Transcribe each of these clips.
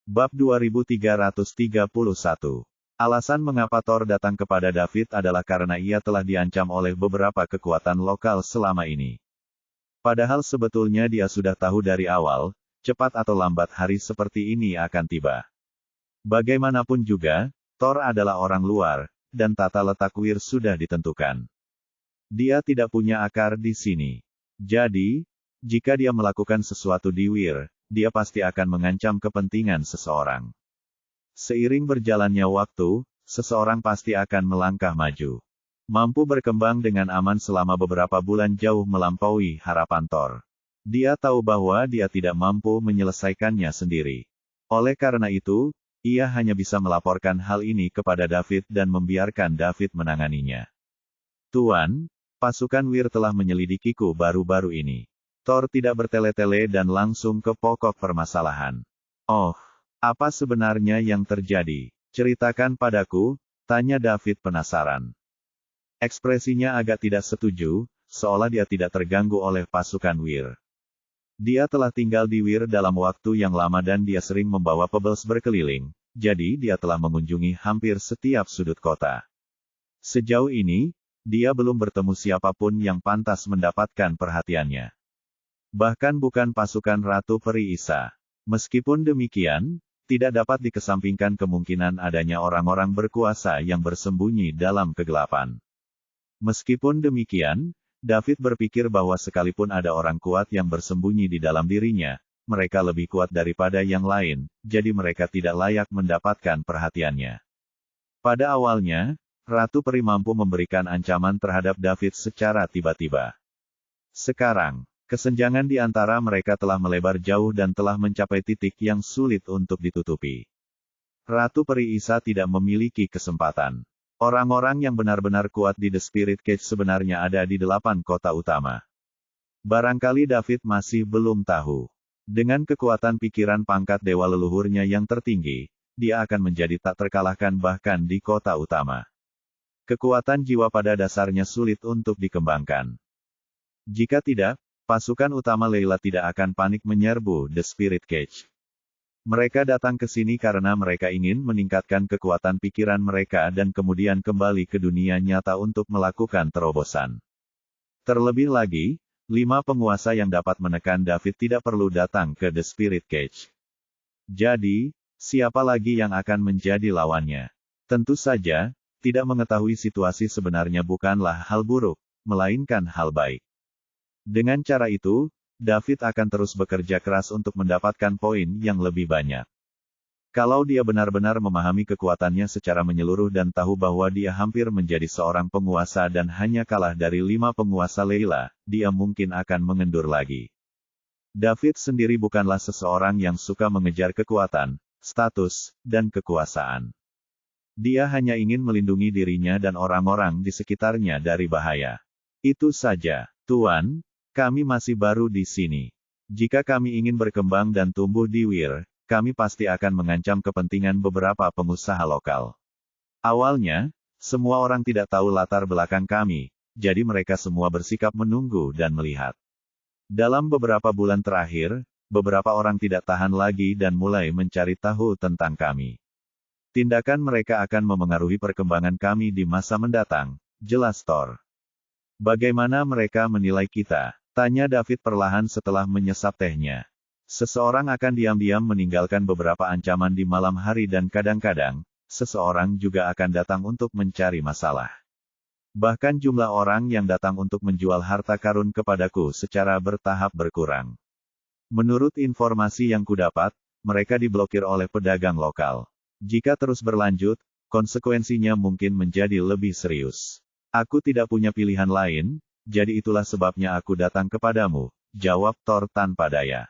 Bab 2331. Alasan mengapa Thor datang kepada David adalah karena ia telah diancam oleh beberapa kekuatan lokal selama ini. Padahal sebetulnya dia sudah tahu dari awal, cepat atau lambat hari seperti ini akan tiba. Bagaimanapun juga, Thor adalah orang luar, dan tata letak Wir sudah ditentukan. Dia tidak punya akar di sini. Jadi, jika dia melakukan sesuatu di Wir, dia pasti akan mengancam kepentingan seseorang. Seiring berjalannya waktu, seseorang pasti akan melangkah maju. Mampu berkembang dengan aman selama beberapa bulan jauh melampaui harapan Thor. Dia tahu bahwa dia tidak mampu menyelesaikannya sendiri. Oleh karena itu, ia hanya bisa melaporkan hal ini kepada David dan membiarkan David menanganinya. Tuan, pasukan Wir telah menyelidikiku baru-baru ini. Thor tidak bertele-tele dan langsung ke pokok permasalahan. Oh, apa sebenarnya yang terjadi? Ceritakan padaku, tanya David penasaran. Ekspresinya agak tidak setuju, seolah dia tidak terganggu oleh pasukan Wir. Dia telah tinggal di Wir dalam waktu yang lama dan dia sering membawa Pebbles berkeliling, jadi dia telah mengunjungi hampir setiap sudut kota. Sejauh ini, dia belum bertemu siapapun yang pantas mendapatkan perhatiannya. Bahkan bukan pasukan Ratu Peri Isa. Meskipun demikian, tidak dapat dikesampingkan kemungkinan adanya orang-orang berkuasa yang bersembunyi dalam kegelapan. Meskipun demikian, David berpikir bahwa sekalipun ada orang kuat yang bersembunyi di dalam dirinya, mereka lebih kuat daripada yang lain, jadi mereka tidak layak mendapatkan perhatiannya. Pada awalnya, Ratu Peri mampu memberikan ancaman terhadap David secara tiba-tiba. Sekarang, kesenjangan di antara mereka telah melebar jauh dan telah mencapai titik yang sulit untuk ditutupi. Ratu Peri Isa tidak memiliki kesempatan. Orang-orang yang benar-benar kuat di The Spirit Cage sebenarnya ada di 8 kota utama. Barangkali David masih belum tahu. Dengan kekuatan pikiran pangkat dewa leluhurnya yang tertinggi, dia akan menjadi tak terkalahkan bahkan di kota utama. Kekuatan jiwa pada dasarnya sulit untuk dikembangkan. Jika tidak, pasukan utama Layla tidak akan panik menyerbu The Spirit Cage. Mereka datang ke sini karena mereka ingin meningkatkan kekuatan pikiran mereka dan kemudian kembali ke dunia nyata untuk melakukan terobosan. Terlebih lagi, 5 penguasa yang dapat menekan David tidak perlu datang ke The Spirit Cage. Jadi, siapa lagi yang akan menjadi lawannya? Tentu saja, tidak mengetahui situasi sebenarnya bukanlah hal buruk, melainkan hal baik. Dengan cara itu, David akan terus bekerja keras untuk mendapatkan poin yang lebih banyak. Kalau dia benar-benar memahami kekuatannya secara menyeluruh dan tahu bahwa dia hampir menjadi seorang penguasa dan hanya kalah dari 5 penguasa Layla, dia mungkin akan mengendur lagi. David sendiri bukanlah seseorang yang suka mengejar kekuatan, status, dan kekuasaan. Dia hanya ingin melindungi dirinya dan orang-orang di sekitarnya dari bahaya. Itu saja, Tuan. Kami masih baru di sini. Jika kami ingin berkembang dan tumbuh di Wir, kami pasti akan mengancam kepentingan beberapa pengusaha lokal. Awalnya, semua orang tidak tahu latar belakang kami, jadi mereka semua bersikap menunggu dan melihat. Dalam beberapa bulan terakhir, beberapa orang tidak tahan lagi dan mulai mencari tahu tentang kami. Tindakan mereka akan memengaruhi perkembangan kami di masa mendatang, jelas Thor. Bagaimana mereka menilai kita? Tanya David perlahan setelah menyesap tehnya. Seseorang akan diam-diam meninggalkan beberapa ancaman di malam hari dan kadang-kadang, seseorang juga akan datang untuk mencari masalah. Bahkan jumlah orang yang datang untuk menjual harta karun kepadaku secara bertahap berkurang. Menurut informasi yang kudapat, mereka diblokir oleh pedagang lokal. Jika terus berlanjut, konsekuensinya mungkin menjadi lebih serius. Aku tidak punya pilihan lain, jadi itulah sebabnya aku datang kepadamu, jawab Thor tanpa daya.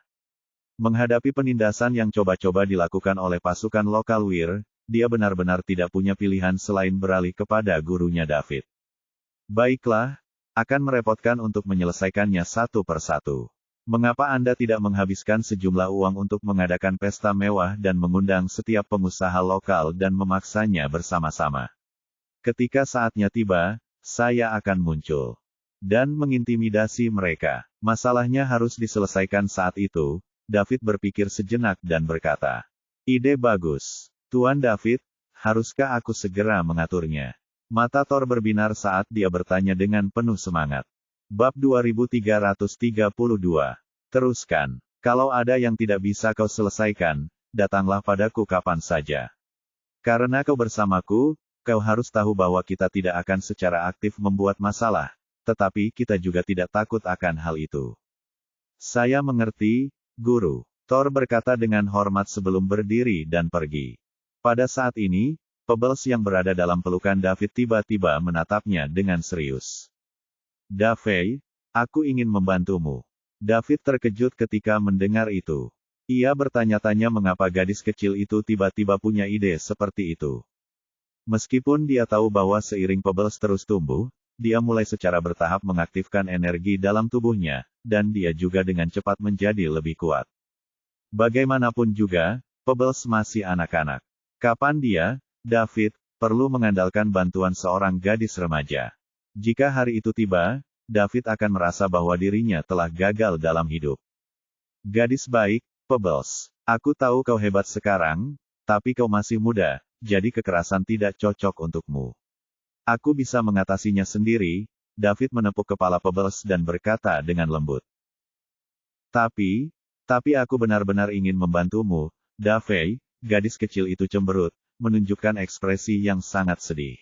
Menghadapi penindasan yang coba-coba dilakukan oleh pasukan lokal Wir, dia benar-benar tidak punya pilihan selain beralih kepada gurunya David. Baiklah, akan merepotkan untuk menyelesaikannya satu persatu. Mengapa Anda tidak menghabiskan sejumlah uang untuk mengadakan pesta mewah dan mengundang setiap pengusaha lokal dan memaksanya bersama-sama? Ketika saatnya tiba, saya akan muncul dan mengintimidasi mereka. Masalahnya harus diselesaikan saat itu. David berpikir sejenak dan berkata, Ide bagus. Tuan David, haruskah aku segera mengaturnya? Mata Thor berbinar saat dia bertanya dengan penuh semangat. Bab 2332. Teruskan. Kalau ada yang tidak bisa kau selesaikan, datanglah padaku kapan saja. Karena kau bersamaku, kau harus tahu bahwa kita tidak akan secara aktif membuat masalah, tetapi kita juga tidak takut akan hal itu. Saya mengerti, Guru. Thor berkata dengan hormat sebelum berdiri dan pergi. Pada saat ini, Pebbles yang berada dalam pelukan David tiba-tiba menatapnya dengan serius. David, aku ingin membantumu. David terkejut ketika mendengar itu. Ia bertanya-tanya mengapa gadis kecil itu tiba-tiba punya ide seperti itu. Meskipun dia tahu bahwa seiring Pebbles terus tumbuh, dia mulai secara bertahap mengaktifkan energi dalam tubuhnya, dan dia juga dengan cepat menjadi lebih kuat. Bagaimanapun juga, Pebbles masih anak-anak. Kapan dia, David, perlu mengandalkan bantuan seorang gadis remaja? Jika hari itu tiba, David akan merasa bahwa dirinya telah gagal dalam hidup. Gadis baik, Pebbles. Aku tahu kau hebat sekarang, tapi kau masih muda, jadi kekerasan tidak cocok untukmu. Aku bisa mengatasinya sendiri. David menepuk kepala Pebbles dan berkata dengan lembut. Tapi aku benar-benar ingin membantumu, David. Gadis kecil itu cemberut, menunjukkan ekspresi yang sangat sedih.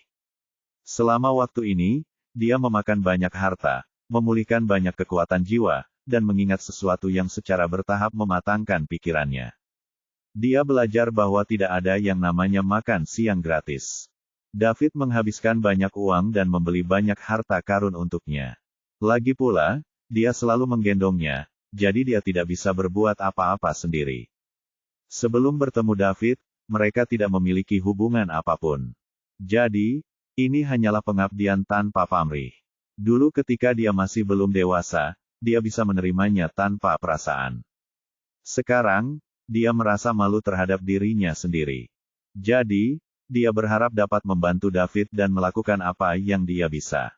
Selama waktu ini, dia memakan banyak harta, memulihkan banyak kekuatan jiwa, dan mengingat sesuatu yang secara bertahap mematangkan pikirannya. Dia belajar bahwa tidak ada yang namanya makan siang gratis. David menghabiskan banyak uang dan membeli banyak harta karun untuknya. Lagi pula, dia selalu menggendongnya, jadi dia tidak bisa berbuat apa-apa sendiri. Sebelum bertemu David, mereka tidak memiliki hubungan apapun. Jadi, ini hanyalah pengabdian tanpa pamrih. Dulu ketika dia masih belum dewasa, dia bisa menerimanya tanpa perasaan. Sekarang, dia merasa malu terhadap dirinya sendiri. Jadi, dia berharap dapat membantu David dan melakukan apa yang dia bisa.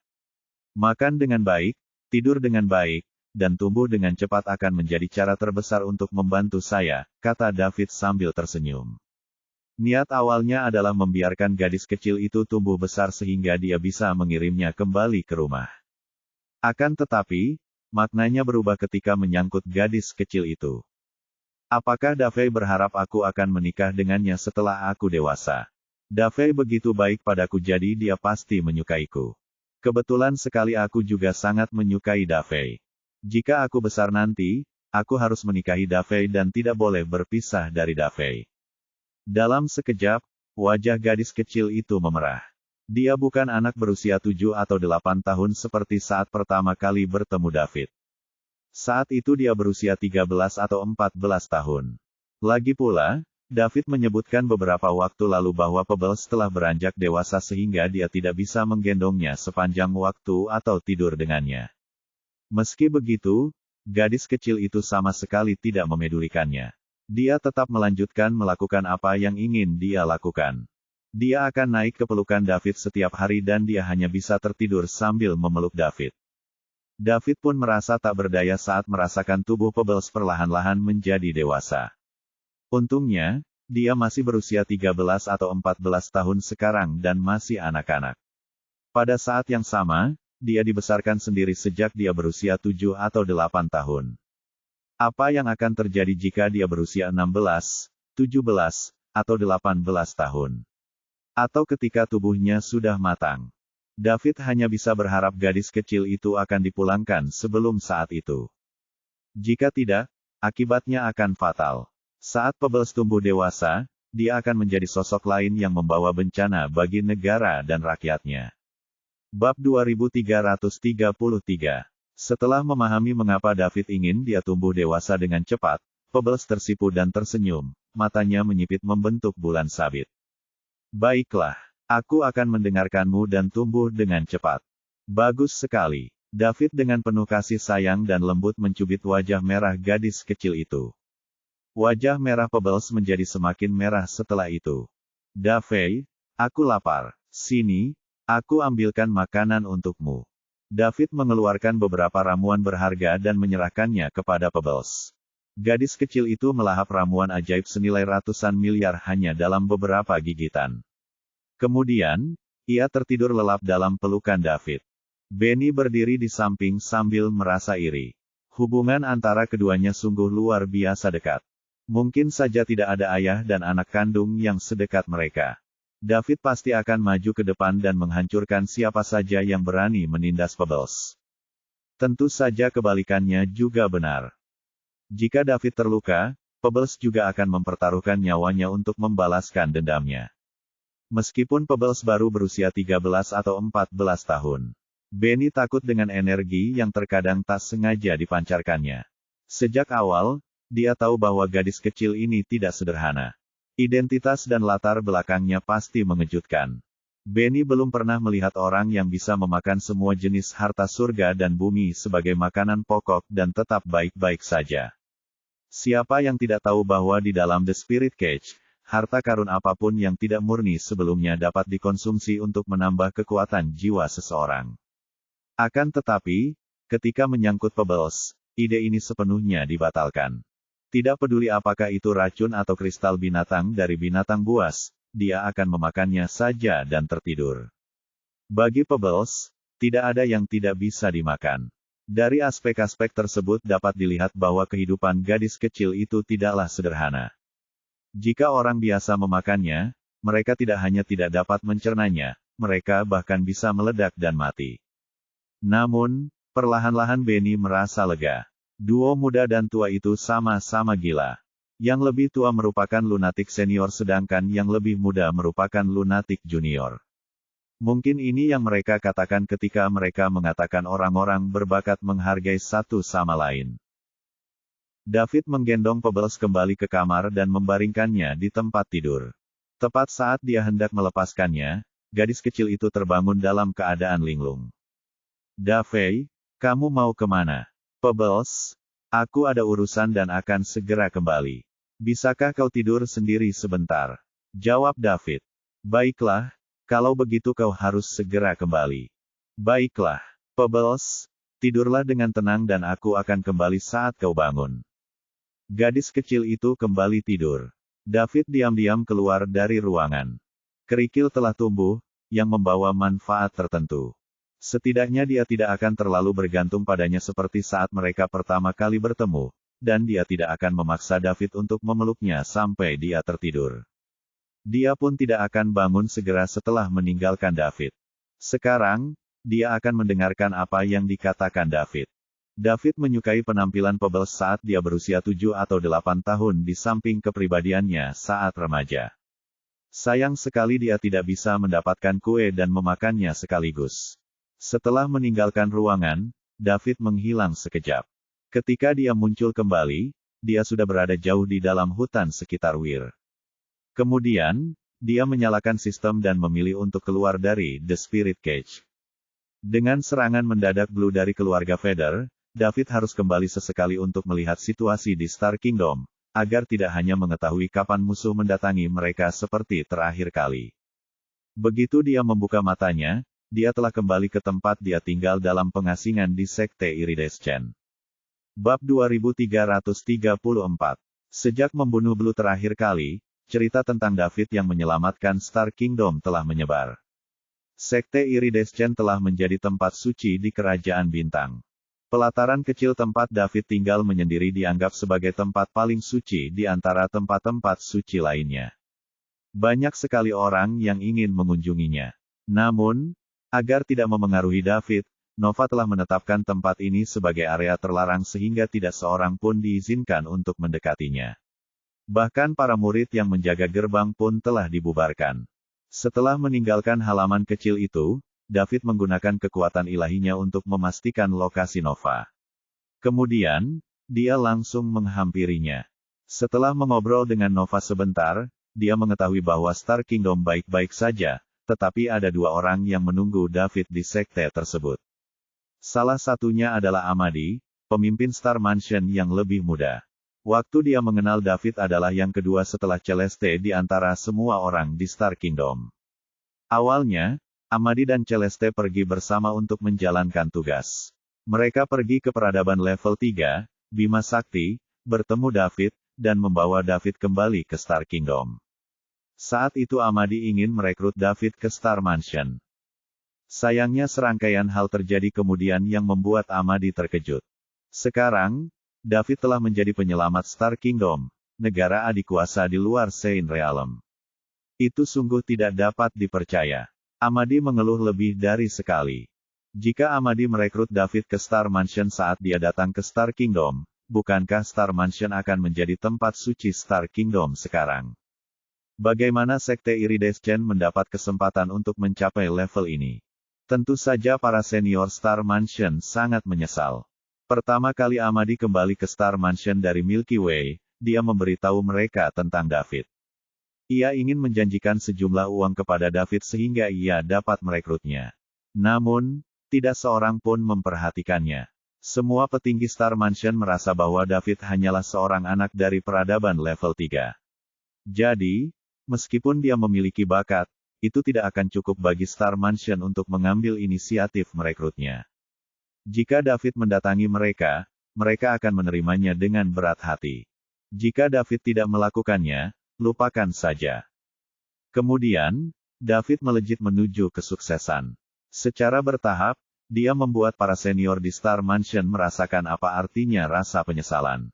Makan dengan baik, tidur dengan baik, dan tumbuh dengan cepat akan menjadi cara terbesar untuk membantu saya, kata David sambil tersenyum. Niat awalnya adalah membiarkan gadis kecil itu tumbuh besar sehingga dia bisa mengirimnya kembali ke rumah. Akan tetapi, maknanya berubah ketika menyangkut gadis kecil itu. Apakah David berharap aku akan menikah dengannya setelah aku dewasa? David begitu baik padaku jadi dia pasti menyukaiku. Kebetulan sekali aku juga sangat menyukai David. Jika aku besar nanti, aku harus menikahi David dan tidak boleh berpisah dari David. Dalam sekejap, wajah gadis kecil itu memerah. Dia bukan anak berusia 7 atau 8 tahun seperti saat pertama kali bertemu David. Saat itu dia berusia 13 atau 14 tahun. Lagi pula, David menyebutkan beberapa waktu lalu bahwa Pebbles telah beranjak dewasa sehingga dia tidak bisa menggendongnya sepanjang waktu atau tidur dengannya. Meski begitu, gadis kecil itu sama sekali tidak memedulikannya. Dia tetap melanjutkan melakukan apa yang ingin dia lakukan. Dia akan naik ke pelukan David setiap hari dan dia hanya bisa tertidur sambil memeluk David. David pun merasa tak berdaya saat merasakan tubuh Pebbles perlahan-lahan menjadi dewasa. Untungnya, dia masih berusia 13 atau 14 tahun sekarang dan masih anak-anak. Pada saat yang sama, dia dibesarkan sendiri sejak dia berusia 7 atau 8 tahun. Apa yang akan terjadi jika dia berusia 16, 17, atau 18 tahun? Atau ketika tubuhnya sudah matang? David hanya bisa berharap gadis kecil itu akan dipulangkan sebelum saat itu. Jika tidak, akibatnya akan fatal. Saat Pebbles tumbuh dewasa, dia akan menjadi sosok lain yang membawa bencana bagi negara dan rakyatnya. Bab 2333. Setelah memahami mengapa David ingin dia tumbuh dewasa dengan cepat, Pebbles tersipu dan tersenyum, matanya menyipit membentuk bulan sabit. Baiklah, aku akan mendengarkanmu dan tumbuh dengan cepat. Bagus sekali. David dengan penuh kasih sayang dan lembut mencubit wajah merah gadis kecil itu. Wajah merah Pebbles menjadi semakin merah setelah itu. David, aku lapar. Sini, aku ambilkan makanan untukmu. David mengeluarkan beberapa ramuan berharga dan menyerahkannya kepada Pebbles. Gadis kecil itu melahap ramuan ajaib senilai ratusan miliar hanya dalam beberapa gigitan. Kemudian, ia tertidur lelap dalam pelukan David. Benny berdiri di samping sambil merasa iri. Hubungan antara keduanya sungguh luar biasa dekat. Mungkin saja tidak ada ayah dan anak kandung yang sedekat mereka. David pasti akan maju ke depan dan menghancurkan siapa saja yang berani menindas Pebbles. Tentu saja kebalikannya juga benar. Jika David terluka, Pebbles juga akan mempertaruhkan nyawanya untuk membalaskan dendamnya. Meskipun Pebbles baru berusia 13 atau 14 tahun. Benny takut dengan energi yang terkadang tak sengaja dipancarkannya. Sejak awal, dia tahu bahwa gadis kecil ini tidak sederhana. Identitas dan latar belakangnya pasti mengejutkan. Benny belum pernah melihat orang yang bisa memakan semua jenis harta surga dan bumi sebagai makanan pokok dan tetap baik-baik saja. Siapa yang tidak tahu bahwa di dalam The Spirit Cage, harta karun apapun yang tidak murni sebelumnya dapat dikonsumsi untuk menambah kekuatan jiwa seseorang. Akan tetapi, ketika menyangkut Pebbles, ide ini sepenuhnya dibatalkan. Tidak peduli apakah itu racun atau kristal binatang dari binatang buas, dia akan memakannya saja dan tertidur. Bagi Pebbles, tidak ada yang tidak bisa dimakan. Dari aspek-aspek tersebut dapat dilihat bahwa kehidupan gadis kecil itu tidaklah sederhana. Jika orang biasa memakannya, mereka tidak hanya tidak dapat mencernanya, mereka bahkan bisa meledak dan mati. Namun, perlahan-lahan Benny merasa lega. Duo muda dan tua itu sama-sama gila. Yang lebih tua merupakan lunatik senior sedangkan yang lebih muda merupakan lunatik junior. Mungkin ini yang mereka katakan ketika mereka mengatakan orang-orang berbakat menghargai satu sama lain. David menggendong Pebbles kembali ke kamar dan membaringkannya di tempat tidur. Tepat saat dia hendak melepaskannya, gadis kecil itu terbangun dalam keadaan linglung. "David, kamu mau kemana?" "Pebbles, aku ada urusan dan akan segera kembali. Bisakah kau tidur sendiri sebentar?" jawab David. "Baiklah, kalau begitu kau harus segera kembali." "Baiklah, Pebbles, tidurlah dengan tenang dan aku akan kembali saat kau bangun." Gadis kecil itu kembali tidur. David diam-diam keluar dari ruangan. Kerikil telah tumbuh, yang membawa manfaat tertentu. Setidaknya dia tidak akan terlalu bergantung padanya seperti saat mereka pertama kali bertemu, dan dia tidak akan memaksa David untuk memeluknya sampai dia tertidur. Dia pun tidak akan bangun segera setelah meninggalkan David. Sekarang, dia akan mendengarkan apa yang dikatakan David. David menyukai penampilan Pebbles saat dia berusia 7 atau 8 tahun di samping kepribadiannya saat remaja. Sayang sekali dia tidak bisa mendapatkan kue dan memakannya sekaligus. Setelah meninggalkan ruangan, David menghilang sekejap. Ketika dia muncul kembali, dia sudah berada jauh di dalam hutan sekitar Weir. Kemudian, dia menyalakan sistem dan memilih untuk keluar dari The Spirit Cage. Dengan serangan mendadak Blue dari keluarga Vader, David harus kembali sesekali untuk melihat situasi di Star Kingdom, agar tidak hanya mengetahui kapan musuh mendatangi mereka seperti terakhir kali. Begitu dia membuka matanya, dia telah kembali ke tempat dia tinggal dalam pengasingan di Sekte Iridescent. Bab 2334. Sejak membunuh Blue terakhir kali, cerita tentang David yang menyelamatkan Star Kingdom telah menyebar. Sekte Iridescent telah menjadi tempat suci di Kerajaan Bintang. Pelataran kecil tempat David tinggal menyendiri dianggap sebagai tempat paling suci di antara tempat-tempat suci lainnya. Banyak sekali orang yang ingin mengunjunginya. Namun, agar tidak memengaruhi David, Nova telah menetapkan tempat ini sebagai area terlarang sehingga tidak seorang pun diizinkan untuk mendekatinya. Bahkan para murid yang menjaga gerbang pun telah dibubarkan. Setelah meninggalkan halaman kecil itu, David menggunakan kekuatan ilahinya untuk memastikan lokasi Nova. Kemudian, dia langsung menghampirinya. Setelah mengobrol dengan Nova sebentar, dia mengetahui bahwa Star Kingdom baik-baik saja, tetapi ada dua orang yang menunggu David di sekte tersebut. Salah satunya adalah Amadi, pemimpin Star Mansion yang lebih muda. Waktu dia mengenal David adalah yang kedua setelah Celeste di antara semua orang di Star Kingdom. Awalnya, Amadi dan Celeste pergi bersama untuk menjalankan tugas. Mereka pergi ke peradaban level 3, Bima Sakti, bertemu David, dan membawa David kembali ke Star Kingdom. Saat itu Amadi ingin merekrut David ke Star Mansion. Sayangnya serangkaian hal terjadi kemudian yang membuat Amadi terkejut. Sekarang, David telah menjadi penyelamat Star Kingdom, negara adikuasa di luar Saint Realm. Itu sungguh tidak dapat dipercaya. Amadi mengeluh lebih dari sekali. Jika Amadi merekrut David ke Star Mansion saat dia datang ke Star Kingdom, bukankah Star Mansion akan menjadi tempat suci Star Kingdom sekarang? Bagaimana Sekte Iridescent mendapat kesempatan untuk mencapai level ini? Tentu saja para senior Star Mansion sangat menyesal. Pertama kali Amadi kembali ke Star Mansion dari Milky Way, dia memberitahu mereka tentang David. Ia ingin menjanjikan sejumlah uang kepada David sehingga ia dapat merekrutnya. Namun, tidak seorang pun memperhatikannya. Semua petinggi Star Mansion merasa bahwa David hanyalah seorang anak dari peradaban level 3. Jadi, meskipun dia memiliki bakat, itu tidak akan cukup bagi Star Mansion untuk mengambil inisiatif merekrutnya. Jika David mendatangi mereka, mereka akan menerimanya dengan berat hati. Jika David tidak melakukannya, lupakan saja. Kemudian, David melejit menuju kesuksesan. Secara bertahap, dia membuat para senior di Star Mansion merasakan apa artinya rasa penyesalan.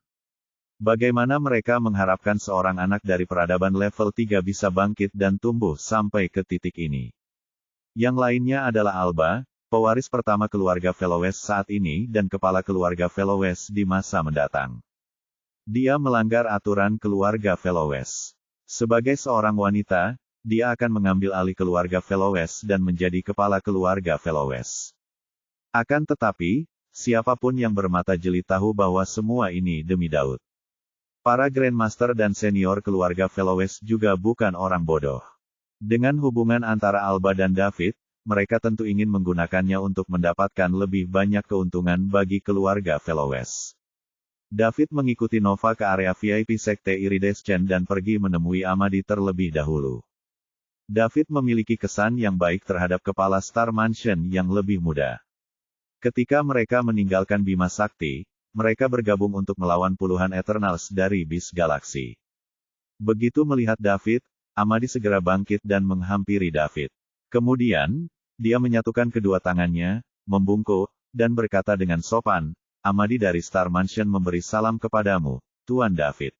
Bagaimana mereka mengharapkan seorang anak dari peradaban level 3 bisa bangkit dan tumbuh sampai ke titik ini. Yang lainnya adalah Alba, pewaris pertama keluarga Felowes saat ini dan kepala keluarga Felowes di masa mendatang. Dia melanggar aturan keluarga Felowes. Sebagai seorang wanita, dia akan mengambil alih keluarga Felowes dan menjadi kepala keluarga Felowes. Akan tetapi, siapapun yang bermata jeli tahu bahwa semua ini demi Daud. Para Grandmaster dan senior keluarga Felowes juga bukan orang bodoh. Dengan hubungan antara Alba dan David, mereka tentu ingin menggunakannya untuk mendapatkan lebih banyak keuntungan bagi keluarga Felowes. David mengikuti Nova ke area VIP Sekte Iridescent dan pergi menemui Amadi terlebih dahulu. David memiliki kesan yang baik terhadap kepala Star Mansion yang lebih muda. Ketika mereka meninggalkan Bima Sakti, mereka bergabung untuk melawan puluhan Eternals dari Beast Galaxy. Begitu melihat David, Amadi segera bangkit dan menghampiri David. Kemudian, dia menyatukan kedua tangannya, membungkuk, dan berkata dengan sopan, "Amadi dari Star Mansion memberi salam kepadamu, Tuan David."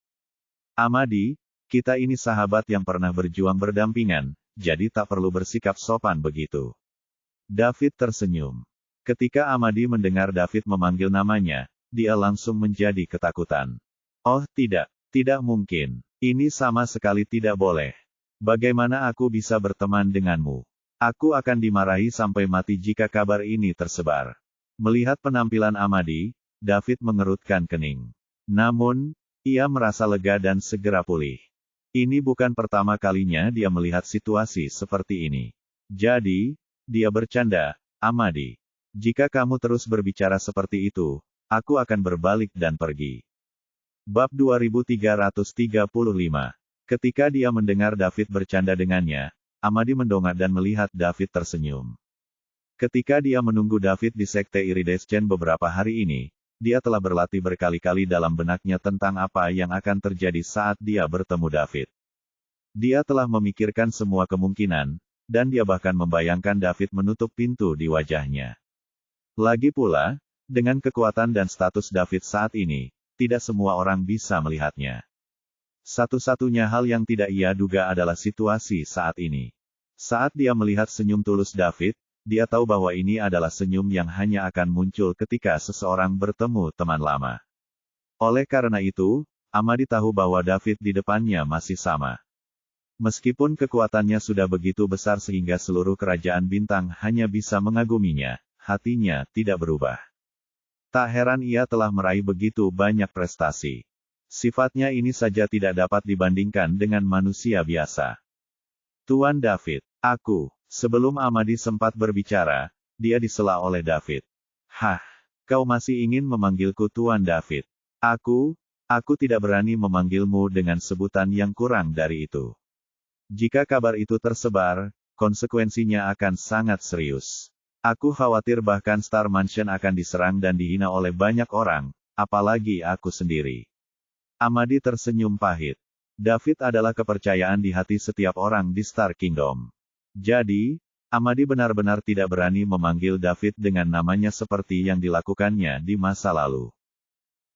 "Amadi, kita ini sahabat yang pernah berjuang berdampingan, jadi tak perlu bersikap sopan begitu." David tersenyum. Ketika Amadi mendengar David memanggil namanya, dia langsung menjadi ketakutan. "Oh tidak, tidak mungkin. Ini sama sekali tidak boleh. Bagaimana aku bisa berteman denganmu? Aku akan dimarahi sampai mati jika kabar ini tersebar." Melihat penampilan Amadi, David mengerutkan kening. Namun, ia merasa lega dan segera pulih. Ini bukan pertama kalinya dia melihat situasi seperti ini. Jadi, dia bercanda, "Amadi, jika kamu terus berbicara seperti itu, aku akan berbalik dan pergi." Bab 2335. Ketika dia mendengar David bercanda dengannya, Amadi mendongak dan melihat David tersenyum. Ketika dia menunggu David di Sekte Iridescent beberapa hari ini, dia telah berlatih berkali-kali dalam benaknya tentang apa yang akan terjadi saat dia bertemu David. Dia telah memikirkan semua kemungkinan, dan dia bahkan membayangkan David menutup pintu di wajahnya. Lagi pula, dengan kekuatan dan status David saat ini, tidak semua orang bisa melihatnya. Satu-satunya hal yang tidak ia duga adalah situasi saat ini. Saat dia melihat senyum tulus David, dia tahu bahwa ini adalah senyum yang hanya akan muncul ketika seseorang bertemu teman lama. Oleh karena itu, Amadi tahu bahwa David di depannya masih sama. Meskipun kekuatannya sudah begitu besar sehingga seluruh kerajaan bintang hanya bisa mengaguminya, hatinya tidak berubah. Tak heran ia telah meraih begitu banyak prestasi. Sifatnya ini saja tidak dapat dibandingkan dengan manusia biasa. "Tuan David, aku..." Sebelum Amadi sempat berbicara, dia disela oleh David. "Hah, kau masih ingin memanggilku Tuan David? Aku tidak berani memanggilmu dengan sebutan yang kurang dari itu. Jika kabar itu tersebar, konsekuensinya akan sangat serius. Aku khawatir bahkan Star Mansion akan diserang dan dihina oleh banyak orang, apalagi aku sendiri." Amadi tersenyum pahit. David adalah kepercayaan di hati setiap orang di Star Kingdom. Jadi, Amadi benar-benar tidak berani memanggil David dengan namanya seperti yang dilakukannya di masa lalu.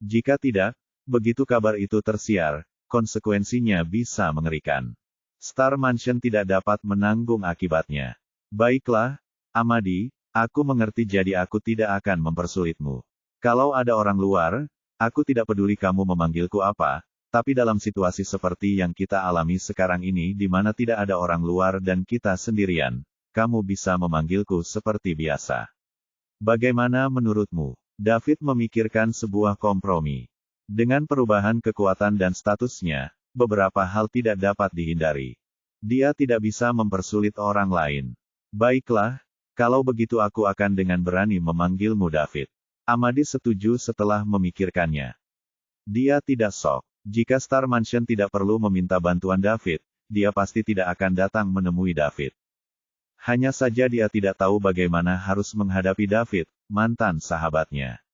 Jika tidak, begitu kabar itu tersiar, konsekuensinya bisa mengerikan. Star Mansion tidak dapat menanggung akibatnya. Baiklah, Amadi, aku mengerti, jadi aku tidak akan mempersulitmu. Kalau ada orang luar, aku tidak peduli kamu memanggilku apa, tapi dalam situasi seperti yang kita alami sekarang ini di mana tidak ada orang luar dan kita sendirian, kamu bisa memanggilku seperti biasa. Bagaimana menurutmu? David memikirkan sebuah kompromi. Dengan perubahan kekuatan dan statusnya, beberapa hal tidak dapat dihindari. Dia tidak bisa mempersulit orang lain. Baiklah, kalau begitu aku akan dengan berani memanggilmu David. Amadi setuju setelah memikirkannya. Dia tidak sok. Jika Star Mansion tidak perlu meminta bantuan David, dia pasti tidak akan datang menemui David. Hanya saja dia tidak tahu bagaimana harus menghadapi David, mantan sahabatnya.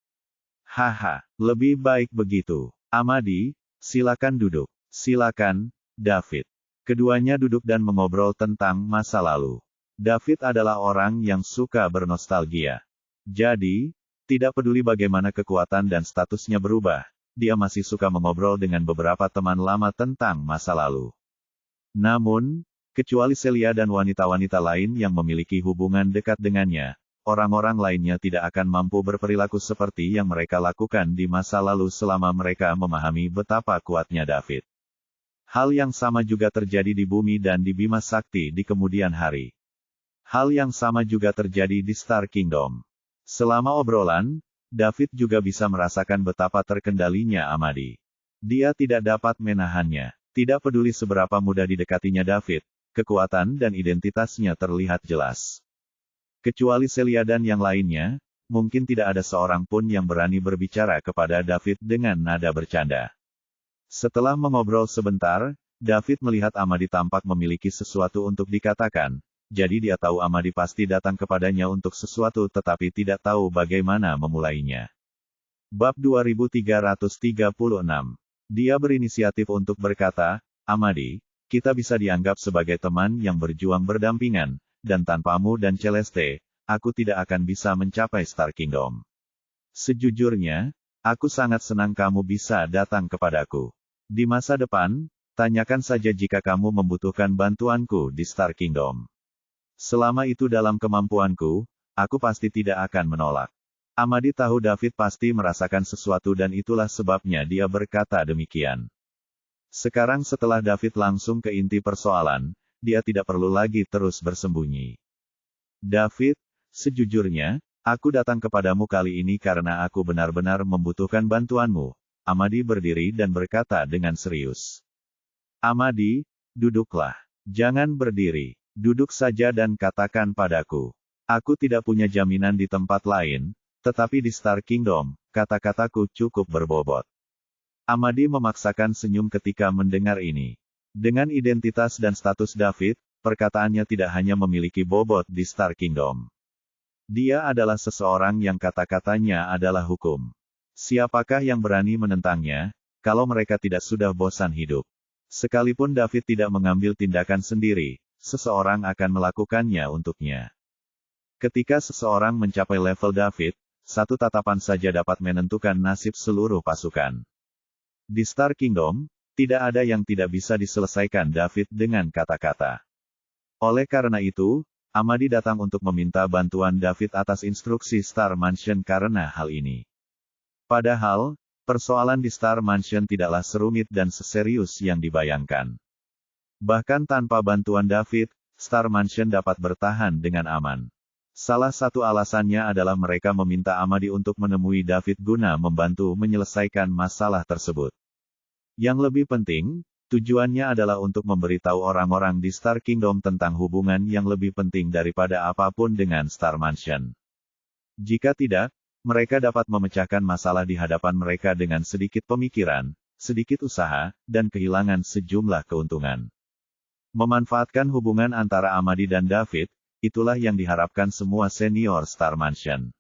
Haha, lebih baik begitu. Amadi, silakan duduk. Silakan, David. Keduanya duduk dan mengobrol tentang masa lalu. David adalah orang yang suka bernostalgia. Jadi, tidak peduli bagaimana kekuatan dan statusnya berubah, dia masih suka mengobrol dengan beberapa teman lama tentang masa lalu. Namun, kecuali Celia dan wanita-wanita lain yang memiliki hubungan dekat dengannya, orang-orang lainnya tidak akan mampu berperilaku seperti yang mereka lakukan di masa lalu selama mereka memahami betapa kuatnya David. Hal yang sama juga terjadi di bumi dan di Bima Sakti di kemudian hari. Hal yang sama juga terjadi di Star Kingdom. Selama obrolan, David juga bisa merasakan betapa terkendalinya Amadi. Dia tidak dapat menahannya. Tidak peduli seberapa mudah didekatinya David, kekuatan dan identitasnya terlihat jelas. Kecuali Celia dan yang lainnya, mungkin tidak ada seorang pun yang berani berbicara kepada David dengan nada bercanda. Setelah mengobrol sebentar, David melihat Amadi tampak memiliki sesuatu untuk dikatakan, jadi dia tahu Amadi pasti datang kepadanya untuk sesuatu tetapi tidak tahu bagaimana memulainya. Bab 2336. Dia berinisiatif untuk berkata, Amadi, kita bisa dianggap sebagai teman yang berjuang berdampingan, dan tanpamu dan Celeste, aku tidak akan bisa mencapai Star Kingdom. Sejujurnya, aku sangat senang kamu bisa datang kepadaku. Di masa depan, tanyakan saja jika kamu membutuhkan bantuanku di Star Kingdom. Selama itu dalam kemampuanku, aku pasti tidak akan menolak. Amadi tahu David pasti merasakan sesuatu dan itulah sebabnya dia berkata demikian. Sekarang setelah David langsung ke inti persoalan, dia tidak perlu lagi terus bersembunyi. David, sejujurnya, aku datang kepadamu kali ini karena aku benar-benar membutuhkan bantuanmu. Amadi berdiri dan berkata dengan serius. Amadi, duduklah. Jangan berdiri. Duduk saja dan katakan padaku. Aku tidak punya jaminan di tempat lain, tetapi di Star Kingdom, kata-kataku cukup berbobot. Amadi memaksakan senyum ketika mendengar ini. Dengan identitas dan status David, perkataannya tidak hanya memiliki bobot di Star Kingdom. Dia adalah seseorang yang kata-katanya adalah hukum. Siapakah yang berani menentangnya, kalau mereka tidak sudah bosan hidup? Sekalipun David tidak mengambil tindakan sendiri, seseorang akan melakukannya untuknya. Ketika seseorang mencapai level David, satu tatapan saja dapat menentukan nasib seluruh pasukan. Di Star Kingdom, tidak ada yang tidak bisa diselesaikan David dengan kata-kata. Oleh karena itu, Amadi datang untuk meminta bantuan David atas instruksi Star Mansion karena hal ini. Padahal, persoalan di Star Mansion tidaklah serumit dan seserius yang dibayangkan. Bahkan tanpa bantuan David, Star Mansion dapat bertahan dengan aman. Salah satu alasannya adalah mereka meminta Amadi untuk menemui David guna membantu menyelesaikan masalah tersebut. Yang lebih penting, tujuannya adalah untuk memberitahu orang-orang di Star Kingdom tentang hubungan yang lebih penting daripada apapun dengan Star Mansion. Jika tidak, mereka dapat memecahkan masalah di hadapan mereka dengan sedikit pemikiran, sedikit usaha, dan kehilangan sejumlah keuntungan. Memanfaatkan hubungan antara Amadi dan David, itulah yang diharapkan semua senior Star Mansion.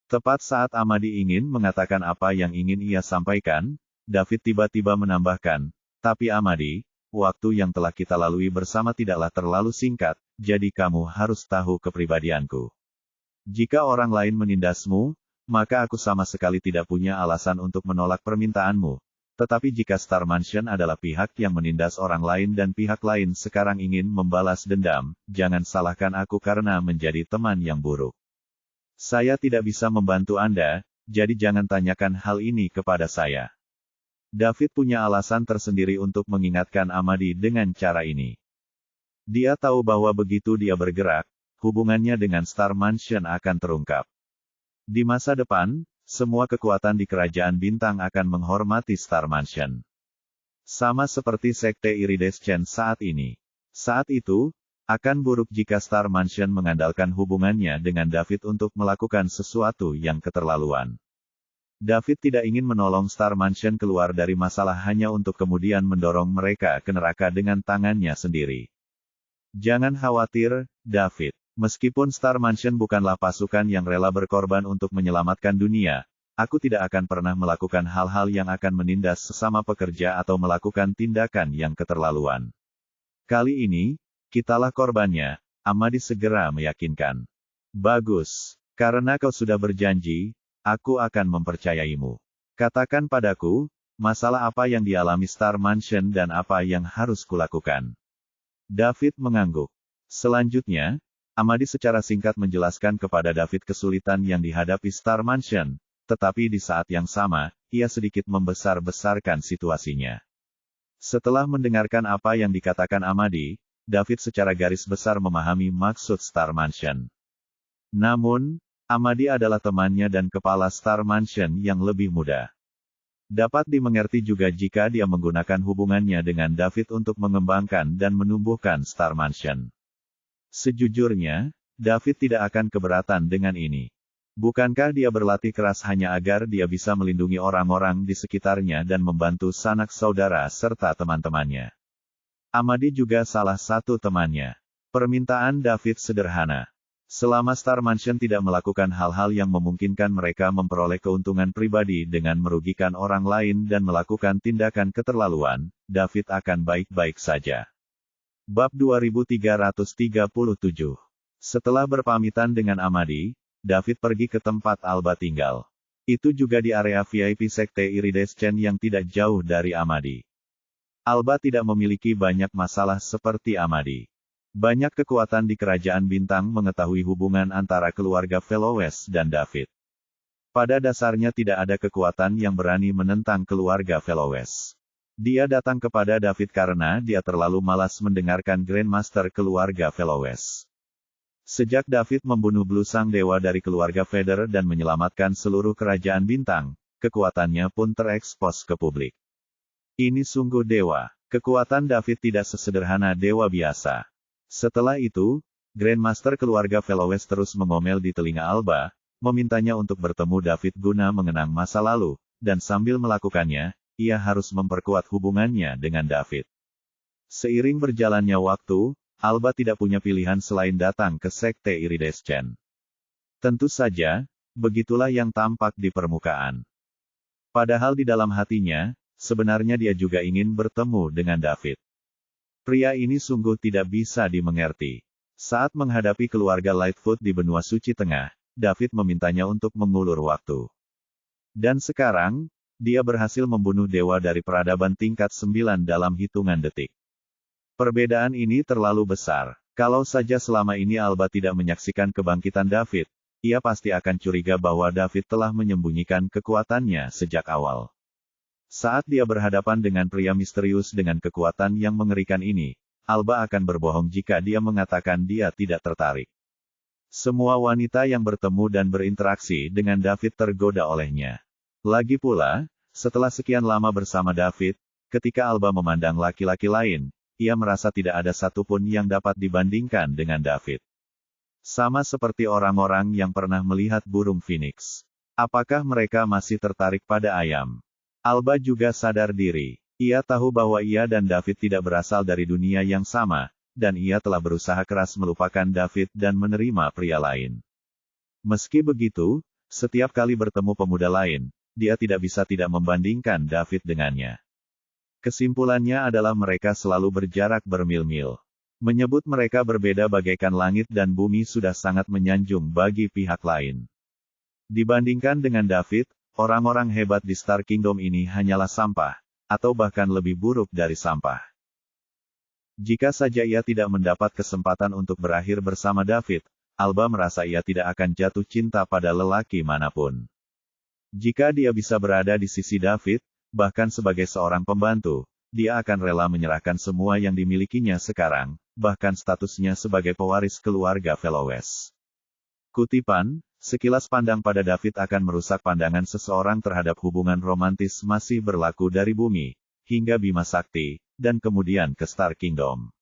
Tepat saat Amadi ingin mengatakan apa yang ingin ia sampaikan, David tiba-tiba menambahkan, tapi Amadi, waktu yang telah kita lalui bersama tidaklah terlalu singkat, jadi kamu harus tahu kepribadianku. Jika orang lain menindasmu, maka aku sama sekali tidak punya alasan untuk menolak permintaanmu. Tetapi jika Star Mansion adalah pihak yang menindas orang lain dan pihak lain sekarang ingin membalas dendam, jangan salahkan aku karena menjadi teman yang buruk. Saya tidak bisa membantu Anda, jadi jangan tanyakan hal ini kepada saya. David punya alasan tersendiri untuk mengingatkan Amadi dengan cara ini. Dia tahu bahwa begitu dia bergerak, hubungannya dengan Star Mansion akan terungkap. Di masa depan, semua kekuatan di Kerajaan Bintang akan menghormati Star Mansion. Sama seperti Sekte Iridescent saat ini. Saat itu, akan buruk jika Star Mansion mengandalkan hubungannya dengan David untuk melakukan sesuatu yang keterlaluan. David tidak ingin menolong Star Mansion keluar dari masalah hanya untuk kemudian mendorong mereka ke neraka dengan tangannya sendiri. Jangan khawatir, David. Meskipun Star Mansion bukanlah pasukan yang rela berkorban untuk menyelamatkan dunia, aku tidak akan pernah melakukan hal-hal yang akan menindas sesama pekerja atau melakukan tindakan yang keterlaluan. Kali ini, kitalah korbannya, Amadi segera meyakinkan. Bagus, karena kau sudah berjanji, aku akan mempercayaimu. Katakan padaku, masalah apa yang dialami Star Mansion dan apa yang harus kulakukan. David mengangguk. Selanjutnya, Amadi secara singkat menjelaskan kepada David kesulitan yang dihadapi Star Mansion, tetapi di saat yang sama, ia sedikit membesar-besarkan situasinya. Setelah mendengarkan apa yang dikatakan Amadi, David secara garis besar memahami maksud Star Mansion. Namun, Amadi adalah temannya dan kepala Star Mansion yang lebih muda. Dapat dimengerti juga jika dia menggunakan hubungannya dengan David untuk mengembangkan dan menumbuhkan Star Mansion. Sejujurnya, David tidak akan keberatan dengan ini. Bukankah dia berlatih keras hanya agar dia bisa melindungi orang-orang di sekitarnya dan membantu sanak saudara serta teman-temannya? Amadi juga salah satu temannya. Permintaan David sederhana. Selama Star Mansion tidak melakukan hal-hal yang memungkinkan mereka memperoleh keuntungan pribadi dengan merugikan orang lain dan melakukan tindakan keterlaluan, David akan baik-baik saja. Bab 2337. Setelah berpamitan dengan Amadi, David pergi ke tempat Alba tinggal. Itu juga di area VIP Sekte Iridescent yang tidak jauh dari Amadi. Alba tidak memiliki banyak masalah seperti Amadi. Banyak kekuatan di Kerajaan Bintang mengetahui hubungan antara keluarga Velowes dan David. Pada dasarnya tidak ada kekuatan yang berani menentang keluarga Velowes. Dia datang kepada David karena dia terlalu malas mendengarkan Grandmaster keluarga Velowes. Sejak David membunuh Blue Sang Dewa dari keluarga Vader dan menyelamatkan seluruh Kerajaan Bintang, kekuatannya pun terekspos ke publik. Ini sungguh dewa. Kekuatan David tidak sesederhana dewa biasa. Setelah itu, Grandmaster keluarga Velowes terus mengomel di telinga Alba, memintanya untuk bertemu David guna mengenang masa lalu, dan sambil melakukannya, ia harus memperkuat hubungannya dengan David. Seiring berjalannya waktu, Alba tidak punya pilihan selain datang ke Sekte Iridescent. Tentu saja, begitulah yang tampak di permukaan. Padahal di dalam hatinya, sebenarnya dia juga ingin bertemu dengan David. Pria ini sungguh tidak bisa dimengerti. Saat menghadapi keluarga Lightfoot di benua suci tengah, David memintanya untuk mengulur waktu. Dan sekarang, dia berhasil membunuh dewa dari peradaban tingkat 9 dalam hitungan detik. Perbedaan ini terlalu besar. Kalau saja selama ini Alba tidak menyaksikan kebangkitan David, ia pasti akan curiga bahwa David telah menyembunyikan kekuatannya sejak awal. Saat dia berhadapan dengan pria misterius dengan kekuatan yang mengerikan ini, Alba akan berbohong jika dia mengatakan dia tidak tertarik. Semua wanita yang bertemu dan berinteraksi dengan David tergoda olehnya. Lagi pula, setelah sekian lama bersama David, ketika Alba memandang laki-laki lain, ia merasa tidak ada satupun yang dapat dibandingkan dengan David. Sama seperti orang-orang yang pernah melihat burung phoenix. Apakah mereka masih tertarik pada ayam? Alba juga sadar diri. Ia tahu bahwa ia dan David tidak berasal dari dunia yang sama, dan ia telah berusaha keras melupakan David dan menerima pria lain. Meski begitu, setiap kali bertemu pemuda lain, dia tidak bisa tidak membandingkan David dengannya. Kesimpulannya adalah mereka selalu berjarak bermil-mil. Menyebut mereka berbeda bagaikan langit dan bumi sudah sangat menyanjung bagi pihak lain. Dibandingkan dengan David, orang-orang hebat di Star Kingdom ini hanyalah sampah, atau bahkan lebih buruk dari sampah. Jika saja ia tidak mendapat kesempatan untuk berakhir bersama David, Alba merasa ia tidak akan jatuh cinta pada lelaki manapun. Jika dia bisa berada di sisi David, bahkan sebagai seorang pembantu, dia akan rela menyerahkan semua yang dimilikinya sekarang, bahkan statusnya sebagai pewaris keluarga Fellowes. Kutipan, sekilas pandang pada David akan merusak pandangan seseorang terhadap hubungan romantis masih berlaku dari bumi, hingga Bima Sakti, dan kemudian ke Star Kingdom.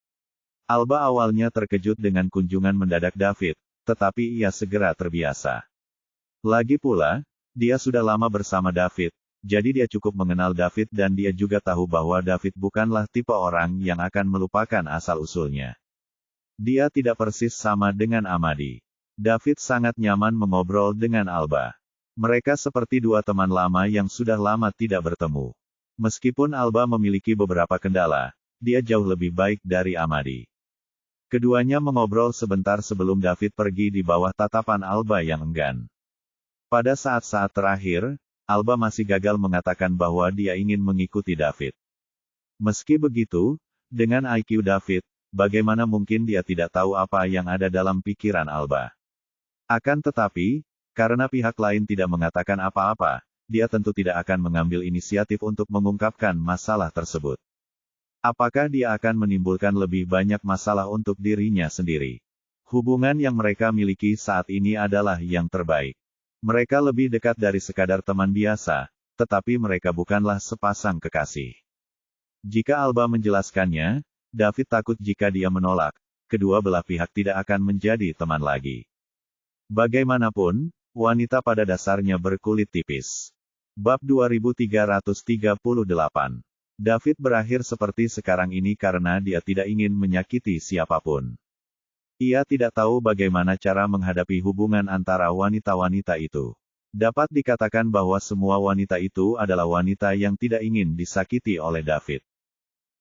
Alba awalnya terkejut dengan kunjungan mendadak David, tetapi ia segera terbiasa. Lagi pula, dia sudah lama bersama David, jadi dia cukup mengenal David dan dia juga tahu bahwa David bukanlah tipe orang yang akan melupakan asal-usulnya. Dia tidak persis sama dengan Amadi. David sangat nyaman mengobrol dengan Alba. Mereka seperti dua teman lama yang sudah lama tidak bertemu. Meskipun Alba memiliki beberapa kendala, dia jauh lebih baik dari Amadi. Keduanya mengobrol sebentar sebelum David pergi di bawah tatapan Alba yang enggan. Pada saat-saat terakhir, Alba masih gagal mengatakan bahwa dia ingin mengikuti David. Meski begitu, dengan IQ David, bagaimana mungkin dia tidak tahu apa yang ada dalam pikiran Alba. Akan tetapi, karena pihak lain tidak mengatakan apa-apa, dia tentu tidak akan mengambil inisiatif untuk mengungkapkan masalah tersebut. Apakah dia akan menimbulkan lebih banyak masalah untuk dirinya sendiri? Hubungan yang mereka miliki saat ini adalah yang terbaik. Mereka lebih dekat dari sekadar teman biasa, tetapi mereka bukanlah sepasang kekasih. Jika Alba menjelaskannya, David takut jika dia menolak, kedua belah pihak tidak akan menjadi teman lagi. Bagaimanapun, wanita pada dasarnya berkulit tipis. Bab 2338. David berakhir seperti sekarang ini karena dia tidak ingin menyakiti siapapun. Ia tidak tahu bagaimana cara menghadapi hubungan antara wanita-wanita itu. Dapat dikatakan bahwa semua wanita itu adalah wanita yang tidak ingin disakiti oleh David.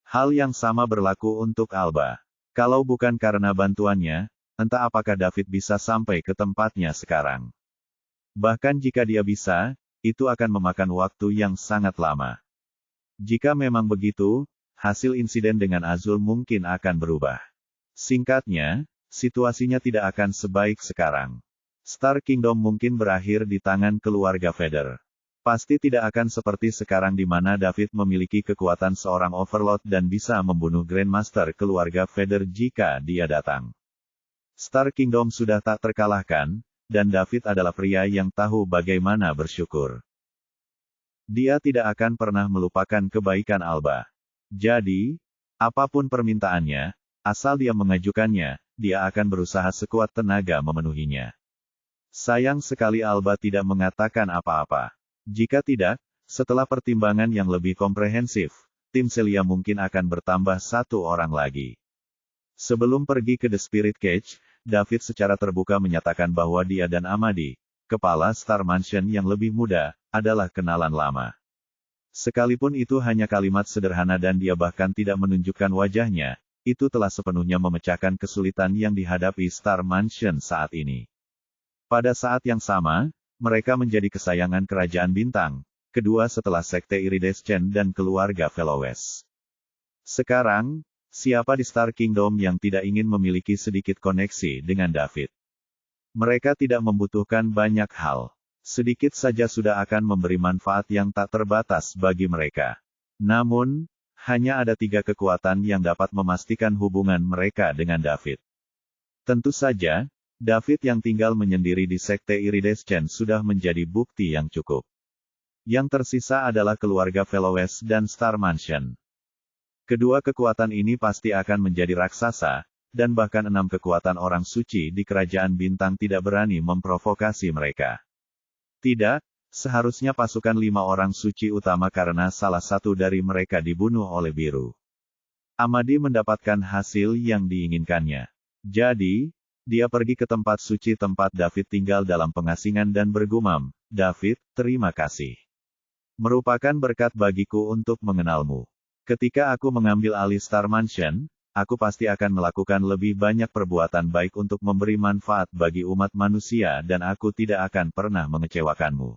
Hal yang sama berlaku untuk Alba. Kalau bukan karena bantuannya, entah apakah David bisa sampai ke tempatnya sekarang. Bahkan jika dia bisa, itu akan memakan waktu yang sangat lama. Jika memang begitu, hasil insiden dengan Azul mungkin akan berubah. Singkatnya, situasinya tidak akan sebaik sekarang. Star Kingdom mungkin berakhir di tangan keluarga Vader. Pasti tidak akan seperti sekarang di mana David memiliki kekuatan seorang Overlord dan bisa membunuh Grandmaster keluarga Vader jika dia datang. Star Kingdom sudah tak terkalahkan, dan David adalah pria yang tahu bagaimana bersyukur. Dia tidak akan pernah melupakan kebaikan Alba. Jadi, apapun permintaannya, asal dia mengajukannya, dia akan berusaha sekuat tenaga memenuhinya. Sayang sekali Alba tidak mengatakan apa-apa. Jika tidak, setelah pertimbangan yang lebih komprehensif, tim Celia mungkin akan bertambah satu orang lagi. Sebelum pergi ke The Spirit Cage, David secara terbuka menyatakan bahwa dia dan Amadi, kepala Star Mansion yang lebih muda, adalah kenalan lama. Sekalipun itu hanya kalimat sederhana dan dia bahkan tidak menunjukkan wajahnya, itu telah sepenuhnya memecahkan kesulitan yang dihadapi Star Mansion saat ini. Pada saat yang sama, mereka menjadi kesayangan Kerajaan Bintang, kedua setelah Sekte Iridescent dan keluarga Fellowes. Sekarang, siapa di Star Kingdom yang tidak ingin memiliki sedikit koneksi dengan David? Mereka tidak membutuhkan banyak hal. Sedikit saja sudah akan memberi manfaat yang tak terbatas bagi mereka. Namun, hanya ada 3 kekuatan yang dapat memastikan hubungan mereka dengan David. Tentu saja, David yang tinggal menyendiri di Sekte Iridescent sudah menjadi bukti yang cukup. Yang tersisa adalah keluarga Fellowes dan Star Mansion. Kedua kekuatan ini pasti akan menjadi raksasa, dan bahkan 6 kekuatan orang suci di Kerajaan Bintang tidak berani memprovokasi mereka. Tidak, seharusnya pasukan 5 orang suci utama karena salah satu dari mereka dibunuh oleh Biru. Amadi mendapatkan hasil yang diinginkannya. Jadi, dia pergi ke tempat suci tempat David tinggal dalam pengasingan dan bergumam, "David, terima kasih. Merupakan berkat bagiku untuk mengenalmu. Ketika aku mengambil alih Star Mansion, aku pasti akan melakukan lebih banyak perbuatan baik untuk memberi manfaat bagi umat manusia dan aku tidak akan pernah mengecewakanmu.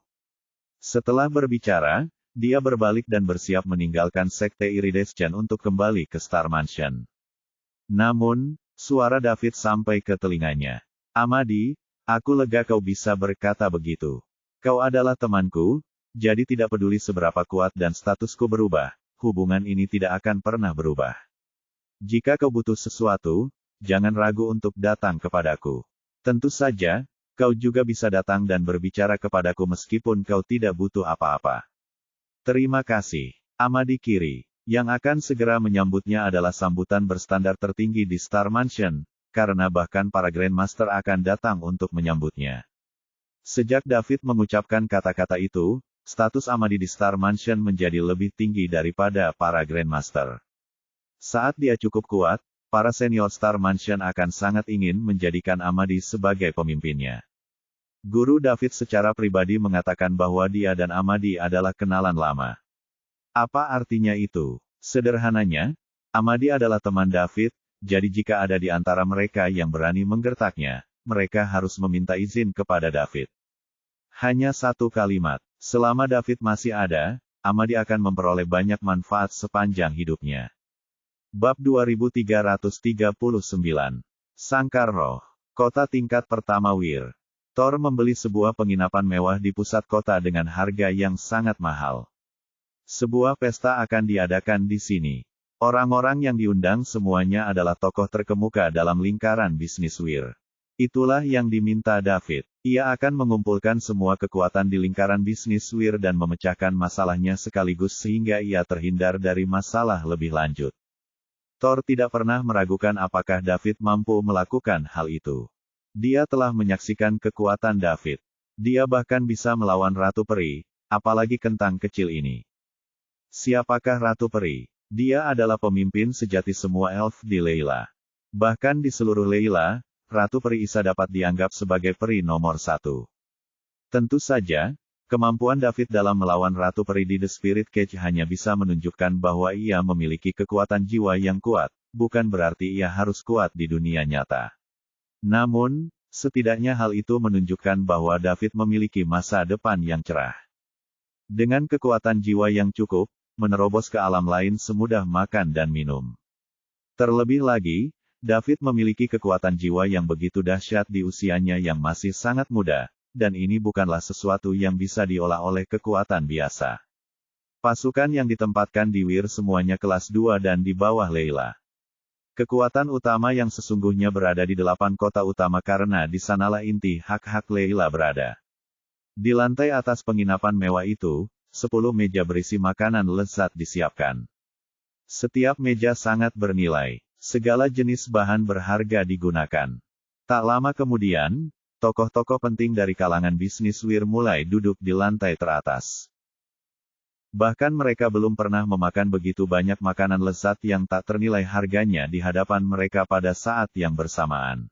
Setelah berbicara, dia berbalik dan bersiap meninggalkan Sekte Iridescent untuk kembali ke Star Mansion. Namun, suara David sampai ke telinganya. Amadi, aku lega kau bisa berkata begitu. Kau adalah temanku, jadi tidak peduli seberapa kuat dan statusku berubah, hubungan ini tidak akan pernah berubah. Jika kau butuh sesuatu, jangan ragu untuk datang kepadaku. Tentu saja, kau juga bisa datang dan berbicara kepadaku meskipun kau tidak butuh apa-apa. Terima kasih, Amadi Kiri. Yang akan segera menyambutnya adalah sambutan berstandar tertinggi di Star Mansion, karena bahkan para Grandmaster akan datang untuk menyambutnya. Sejak David mengucapkan kata-kata itu, status Amadi di Star Mansion menjadi lebih tinggi daripada para Grandmaster. Saat dia cukup kuat, para senior Star Mansion akan sangat ingin menjadikan Amadi sebagai pemimpinnya. Guru David secara pribadi mengatakan bahwa dia dan Amadi adalah kenalan lama. Apa artinya itu? Sederhananya, Amadi adalah teman David, jadi jika ada di antara mereka yang berani menggertaknya, mereka harus meminta izin kepada David. Hanya satu kalimat. Selama David masih ada, Amadi akan memperoleh banyak manfaat sepanjang hidupnya. Bab 2339. Sangkar Roh. Kota tingkat pertama Wir. Thor membeli sebuah penginapan mewah di pusat kota dengan harga yang sangat mahal. Sebuah pesta akan diadakan di sini. Orang-orang yang diundang semuanya adalah tokoh terkemuka dalam lingkaran bisnis Wir. Itulah yang diminta David. Ia akan mengumpulkan semua kekuatan di lingkaran bisnis Wir dan memecahkan masalahnya sekaligus sehingga ia terhindar dari masalah lebih lanjut. Thor tidak pernah meragukan apakah David mampu melakukan hal itu. Dia telah menyaksikan kekuatan David. Dia bahkan bisa melawan Ratu Peri, apalagi kentang kecil ini. Siapakah Ratu Peri? Dia adalah pemimpin sejati semua elf di Leila. Bahkan di seluruh Leila, Ratu Peri Isa dapat dianggap sebagai peri nomor 1. Tentu saja, kemampuan David dalam melawan Ratu Peri di The Spirit Cage hanya bisa menunjukkan bahwa ia memiliki kekuatan jiwa yang kuat, bukan berarti ia harus kuat di dunia nyata. Namun, setidaknya hal itu menunjukkan bahwa David memiliki masa depan yang cerah. Dengan kekuatan jiwa yang cukup, menerobos ke alam lain semudah makan dan minum. Terlebih lagi, David memiliki kekuatan jiwa yang begitu dahsyat di usianya yang masih sangat muda, dan ini bukanlah sesuatu yang bisa diolah oleh kekuatan biasa. Pasukan yang ditempatkan di Wir semuanya kelas 2 dan di bawah Leila. Kekuatan utama yang sesungguhnya berada di 8 kota utama karena di sanalah inti hak-hak Leila berada. Di lantai atas penginapan mewah itu, 10 meja berisi makanan lezat disiapkan. Setiap meja sangat bernilai. Segala jenis bahan berharga digunakan. Tak lama kemudian, tokoh-tokoh penting dari kalangan bisnis Wir mulai duduk di lantai teratas. Bahkan mereka belum pernah memakan begitu banyak makanan lezat yang tak ternilai harganya di hadapan mereka pada saat yang bersamaan.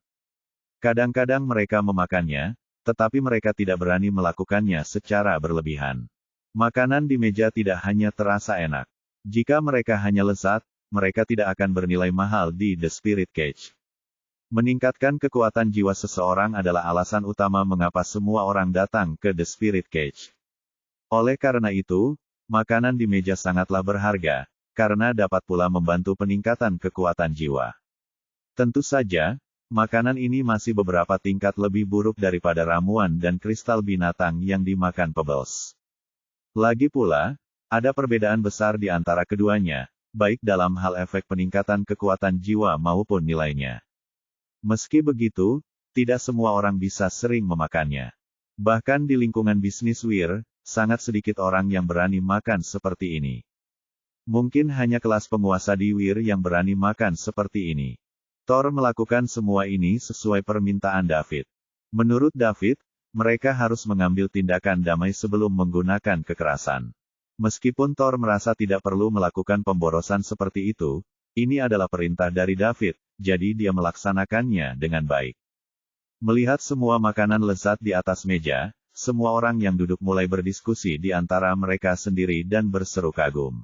Kadang-kadang mereka memakannya, tetapi mereka tidak berani melakukannya secara berlebihan. Makanan di meja tidak hanya terasa enak. Jika mereka hanya lezat, mereka tidak akan bernilai mahal di The Spirit Cage. Meningkatkan kekuatan jiwa seseorang adalah alasan utama mengapa semua orang datang ke The Spirit Cage. Oleh karena itu, makanan di meja sangatlah berharga, karena dapat pula membantu peningkatan kekuatan jiwa. Tentu saja, makanan ini masih beberapa tingkat lebih buruk daripada ramuan dan kristal binatang yang dimakan Pebbles. Lagi pula, ada perbedaan besar di antara keduanya, baik dalam hal efek peningkatan kekuatan jiwa maupun nilainya. Meski begitu, tidak semua orang bisa sering memakannya. Bahkan di lingkungan bisnis Wir, sangat sedikit orang yang berani makan seperti ini. Mungkin hanya kelas penguasa di Wir yang berani makan seperti ini. Thor melakukan semua ini sesuai permintaan David. Menurut David, mereka harus mengambil tindakan damai sebelum menggunakan kekerasan. Meskipun Thor merasa tidak perlu melakukan pemborosan seperti itu, ini adalah perintah dari David, jadi dia melaksanakannya dengan baik. Melihat semua makanan lezat di atas meja, semua orang yang duduk mulai berdiskusi di antara mereka sendiri dan berseru kagum.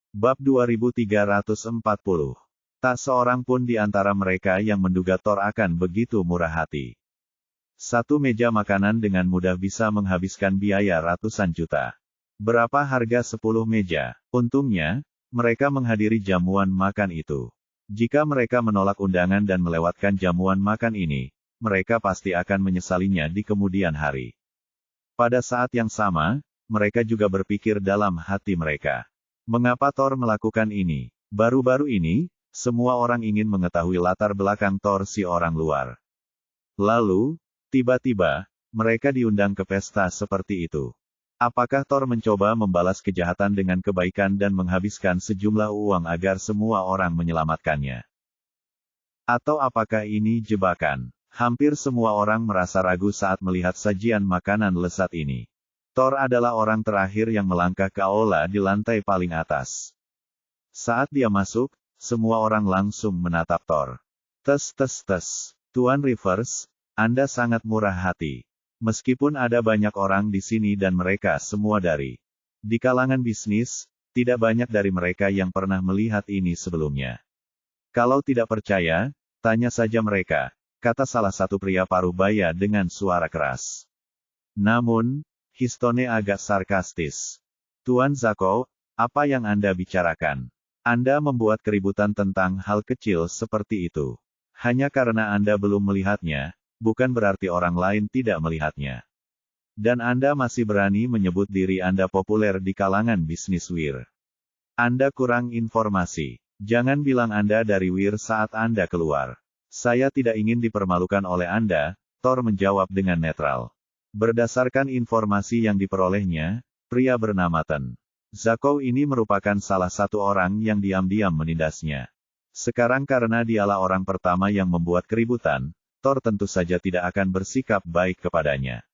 Bab 2340. Tak seorang pun di antara mereka yang menduga Thor akan begitu murah hati. Satu meja makanan dengan mudah bisa menghabiskan biaya ratusan juta. Berapa harga 10 meja? Untungnya, mereka menghadiri jamuan makan itu. Jika mereka menolak undangan dan melewatkan jamuan makan ini, mereka pasti akan menyesalinya di kemudian hari. Pada saat yang sama, mereka juga berpikir dalam hati mereka. Mengapa Thor melakukan ini? Baru-baru ini, semua orang ingin mengetahui latar belakang Thor si orang luar. Lalu, tiba-tiba, mereka diundang ke pesta seperti itu. Apakah Thor mencoba membalas kejahatan dengan kebaikan dan menghabiskan sejumlah uang agar semua orang menyelamatkannya? Atau apakah ini jebakan? Hampir semua orang merasa ragu saat melihat sajian makanan lezat ini. Thor adalah orang terakhir yang melangkah ke aula di lantai paling atas. Saat dia masuk, semua orang langsung menatap Thor. Tes. Tuan Rivers, Anda sangat murah hati. Meskipun ada banyak orang di sini dan mereka semua dari di kalangan bisnis, tidak banyak dari mereka yang pernah melihat ini sebelumnya. Kalau tidak percaya, tanya saja mereka, kata salah satu pria paruh baya dengan suara keras. Namun, Histone agak sarkastis. Tuan Zako, apa yang Anda bicarakan? Anda membuat keributan tentang hal kecil seperti itu. Hanya karena Anda belum melihatnya, bukan berarti orang lain tidak melihatnya. Dan Anda masih berani menyebut diri Anda populer di kalangan bisnis Wir. Anda kurang informasi. Jangan bilang Anda dari Wir saat Anda keluar. Saya tidak ingin dipermalukan oleh Anda, Thor menjawab dengan netral. Berdasarkan informasi yang diperolehnya, pria bernama Ten Zako ini merupakan salah satu orang yang diam-diam menindasnya. Sekarang karena dialah orang pertama yang membuat keributan, Thor tentu saja tidak akan bersikap baik kepadanya.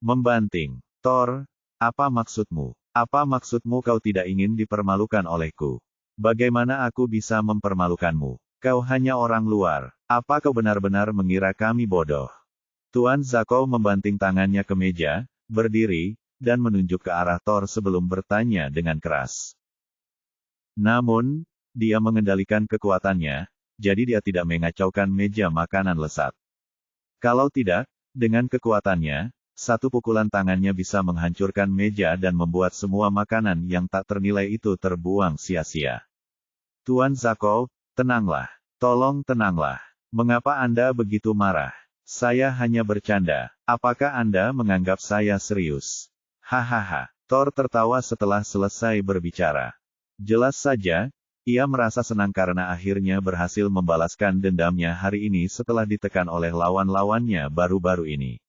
Membanting. Thor, apa maksudmu? Apa maksudmu kau tidak ingin dipermalukan olehku? Bagaimana aku bisa mempermalukanmu? Kau hanya orang luar. Apa kau benar-benar mengira kami bodoh? Tuan Zako membanting tangannya ke meja, berdiri, dan menunjuk ke arah Thor sebelum bertanya dengan keras. Namun, dia mengendalikan kekuatannya, jadi dia tidak mengacaukan meja makanan lezat. Kalau tidak, dengan kekuatannya, satu pukulan tangannya bisa menghancurkan meja dan membuat semua makanan yang tak ternilai itu terbuang sia-sia. Tuan Zako, tenanglah. Tolong tenanglah. Mengapa Anda begitu marah? Saya hanya bercanda. Apakah Anda menganggap saya serius? Hahaha. Thor tertawa setelah selesai berbicara. Jelas saja, ia merasa senang karena akhirnya berhasil membalaskan dendamnya hari ini setelah ditekan oleh lawan-lawannya baru-baru ini.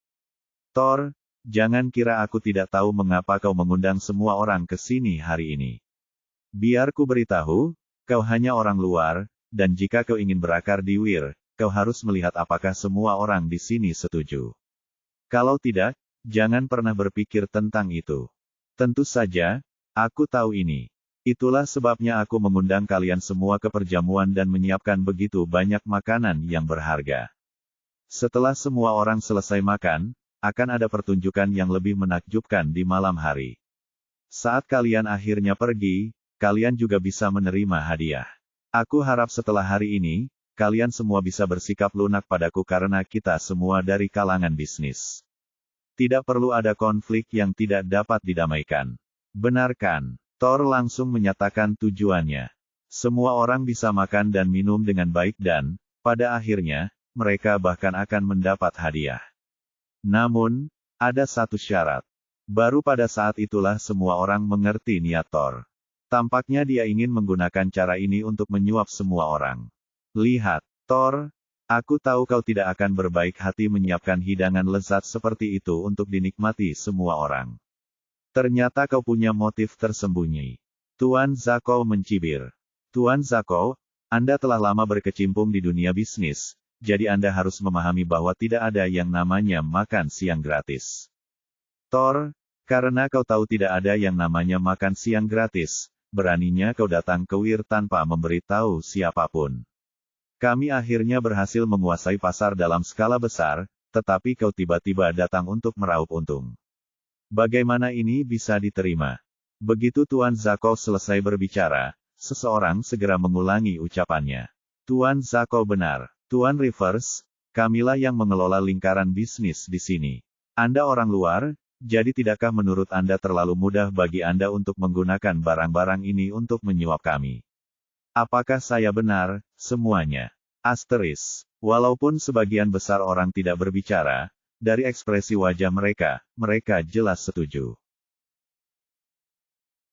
Thor, jangan kira aku tidak tahu mengapa kau mengundang semua orang ke sini hari ini. Biar ku beritahu, kau hanya orang luar, dan jika kau ingin berakar di Wir, kau harus melihat apakah semua orang di sini setuju. Kalau tidak, jangan pernah berpikir tentang itu. Tentu saja, aku tahu ini. Itulah sebabnya aku mengundang kalian semua ke perjamuan dan menyiapkan begitu banyak makanan yang berharga. Setelah semua orang selesai makan, akan ada pertunjukan yang lebih menakjubkan di malam hari. Saat kalian akhirnya pergi, kalian juga bisa menerima hadiah. Aku harap setelah hari ini, kalian semua bisa bersikap lunak padaku karena kita semua dari kalangan bisnis. Tidak perlu ada konflik yang tidak dapat didamaikan. Benarkan? Thor langsung menyatakan tujuannya. Semua orang bisa makan dan minum dengan baik dan, pada akhirnya, mereka bahkan akan mendapat hadiah. Namun, ada satu syarat. Baru pada saat itulah semua orang mengerti niat Thor. Tampaknya dia ingin menggunakan cara ini untuk menyuap semua orang. Lihat, Thor, aku tahu kau tidak akan berbaik hati menyiapkan hidangan lezat seperti itu untuk dinikmati semua orang. Ternyata kau punya motif tersembunyi. Tuan Zako mencibir. Tuan Zako, Anda telah lama berkecimpung di dunia bisnis, jadi Anda harus memahami bahwa tidak ada yang namanya makan siang gratis. Thor, karena kau tahu tidak ada yang namanya makan siang gratis, beraninya kau datang ke Wir tanpa memberitahu siapapun. Kami akhirnya berhasil menguasai pasar dalam skala besar, tetapi kau tiba-tiba datang untuk meraup untung. Bagaimana ini bisa diterima? Begitu Tuan Zakov selesai berbicara, seseorang segera mengulangi ucapannya. Tuan Zakov benar. Tuan Rivers, kamilah yang mengelola lingkaran bisnis di sini. Anda orang luar, jadi tidakkah menurut Anda terlalu mudah bagi Anda untuk menggunakan barang-barang ini untuk menyuap kami? Apakah saya benar, semuanya? Asteris. Walaupun sebagian besar orang tidak berbicara, dari ekspresi wajah mereka, mereka jelas setuju.